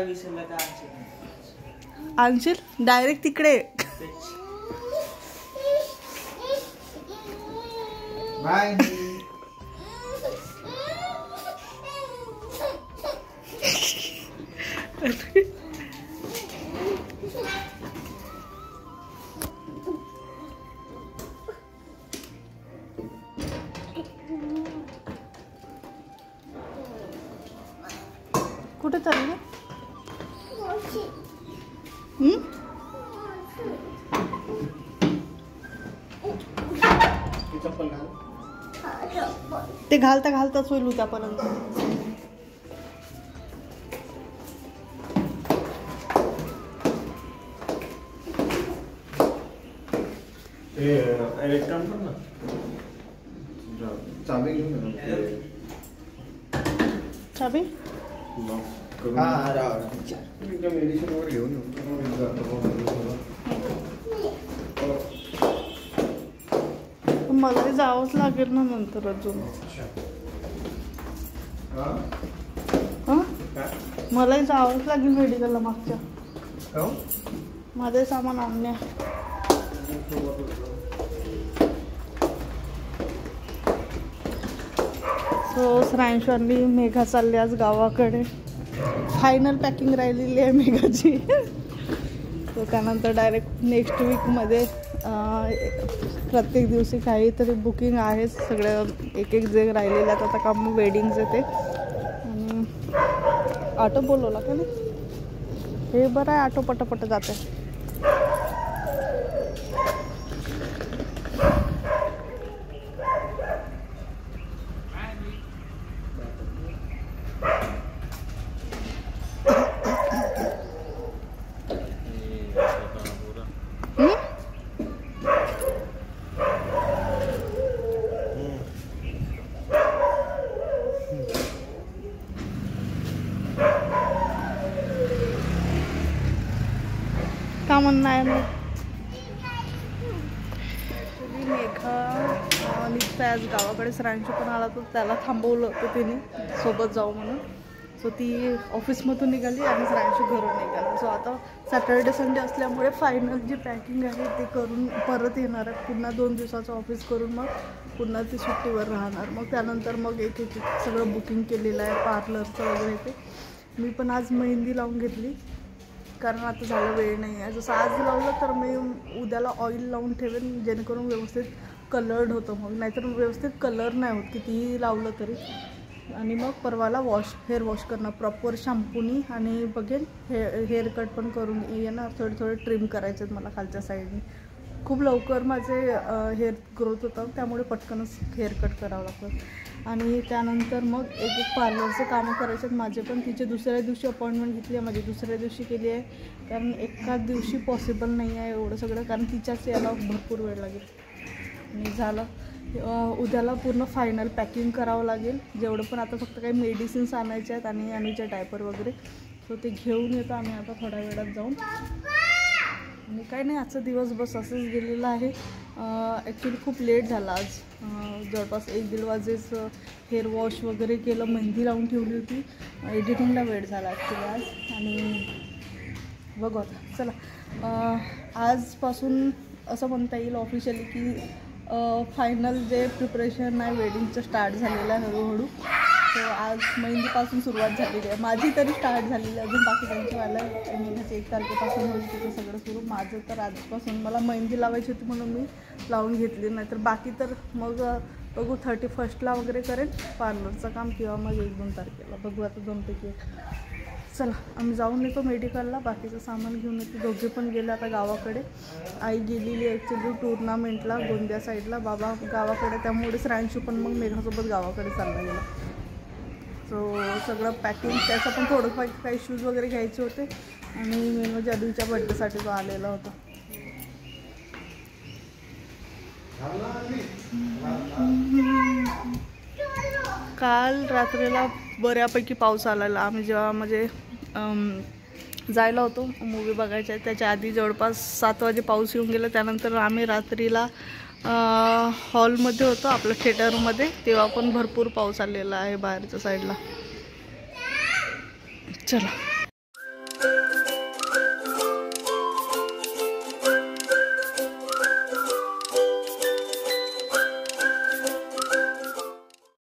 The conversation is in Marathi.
काय विसरलं का आणशील डायरेक्ट तिकडे. बाय. कुठे चालले? ते घालता घालताच होईल उद्यापर्यंत. एक काम कर ना, चाबी घेऊन चाबी मेडिसिन वगैरे घेऊन मला जावंच लागेल ना नंतर अजून. मलाही जावंच लागेल मेडिकलला. मागच्या माझे सामान आणण्या. सो श्रांशवांनी मेघा चालली आज गावाकडे. फायनल पॅकिंग राहिलेली आहे मेघाची. तो त्यानंतर डायरेक्ट नेक्स्ट वीकमध्ये प्रत्येक दिवशी काहीतरी बुकिंग आहे. सगळं एक एक जे राहिलेले आहेत आता काम वेडिंगचे ते. आणि ऑटो बोलवला का नाही? हे बरं आहे, ऑटो पटापट जाते. का म्हणणं आहे मग? ॲक्च्युली मेघा निघता आज गावाकडे. श्रांशू पण आला तर त्याला थांबवलं होतं तिने सोबत जाऊ म्हणून. सो ती ऑफिसमधून निघाली आणि श्रांशू घरून निघाली. सो आता सॅटर्डे संडे असल्यामुळे फायनल जी पॅकिंग आहे ते करून परत येणार आहे. पुन्हा 2 दिवसाचं ऑफिस करून मग पुन्हा ती सुट्टीवर राहणार. मग त्यानंतर मग एक सगळं बुकिंग केलेलं आहे पार्लरचं वगैरे ते. मी पण आज मेहंदी लावून घेतली कारण आता झालं वेळ नाही आहे. जसं आज लावलं तर मी उद्याला ऑइल लावून ठेवेन जेणेकरून व्यवस्थित कलर्ड होतं. मग नाहीतर व्यवस्थित कलर नाही होत कितीही लावलं तरी. आणि मग परवाला हेअर वॉश करणार प्रॉपर शॅम्पूनी. आणि बघेन हेअर कट पण करून येणार. थोडे ट्रिम करायचे आहेत मला खालच्या साईडने. खूप लवकर माझे हेअर ग्रोथ होतं त्यामुळे पटकनच हेअर कट करावं लागतं. आणि त्यानंतर मग एक पार्लरचं कामं करायचे आहेत माझे पण. तिचे दुसऱ्या दिवशी अपॉइंटमेंट घेतली आहे, माझी दुसऱ्या दिवशी केली आहे. कारण एकाच दिवशी पॉसिबल नाही आहे एवढं सगळं, कारण तिच्याच याला भरपूर वेळ लागेल. आणि झालं उद्याला पूर्ण फायनल पॅकिंग करावं लागेल. जेवढं पण आता फक्त काही मेडिसिन्स आणायचे आहेत आणि अनुचे डायपर वगैरे. सो ते घेऊन येतो आम्ही आता थोड्या वेळात जाऊन. आणि काही नाही, आजचा दिवस बस असंच गेलेला आहे. ॲक्च्युली खूप लेट झाला आज. जवळपास 1-1.5 वाजेच हेअर वॉश वगैरे केलं, मेहंदी लावून ठेवली होती. एडिटिंगला वेळ झाला ॲक्च्युली आज. आणि बघू आता चला आजपासून असं म्हणता येईल ऑफिशियली की फायनल जे प्रिपरेशन आहे वेडिंगचं स्टार्ट झालेलं आहे हळूहळू. सो आज मेहंदीपासून सुरुवात झालेली आहे. माझी तरी स्टार्ट झालेली आहे, अजून बाकी त्यांची वाला महिन्याच्या 1 तारखेपासून होईल तिथं सगळं सुरू. माझं तर आजपासून मला मेहंदी लावायची होती म्हणून मी लावून घेतली. नाहीतर बाकी तर मग बघू 31ला वगैरे करेन पार्लरचं काम, किंवा मग 1-2 तारखेला बघू. आता 2पैकी 1. चला आम्ही जाऊन येतो मेडिकलला, बाकीचं सामान घेऊन येतो. दोघे पण गेले आता गावाकडे. आई गेलेली ॲक्च्युली टुर्नामेंटला गोंदिया साईडला, बाबा गावाकडे. त्यामुळे श्रांशू पण मग मेघासोबत गावाकडे चालला गेला. सो सगळं पॅकिंग त्याचं पण थोडंफार काही शूज वगैरे घ्यायचे होते. आणि मेन म्हणजे अदिलच्या बड्डेसाठी जो आलेला होता. काल रात्रीला बऱ्यापैकी पाऊस आलेला. आम्ही जेव्हा म्हणजे जायला होतो मूवी बघायच्या त्याच्या आधी जवळपास 7 वाजे पाऊस येऊन गेला. त्यानंतर आम्ही रात्रीला हॉलमध्ये होतो आपलं थिएटरमध्ये, तेव्हा पण भरपूर पाऊस आलेला आहे बाहेरच्या साईडला. चला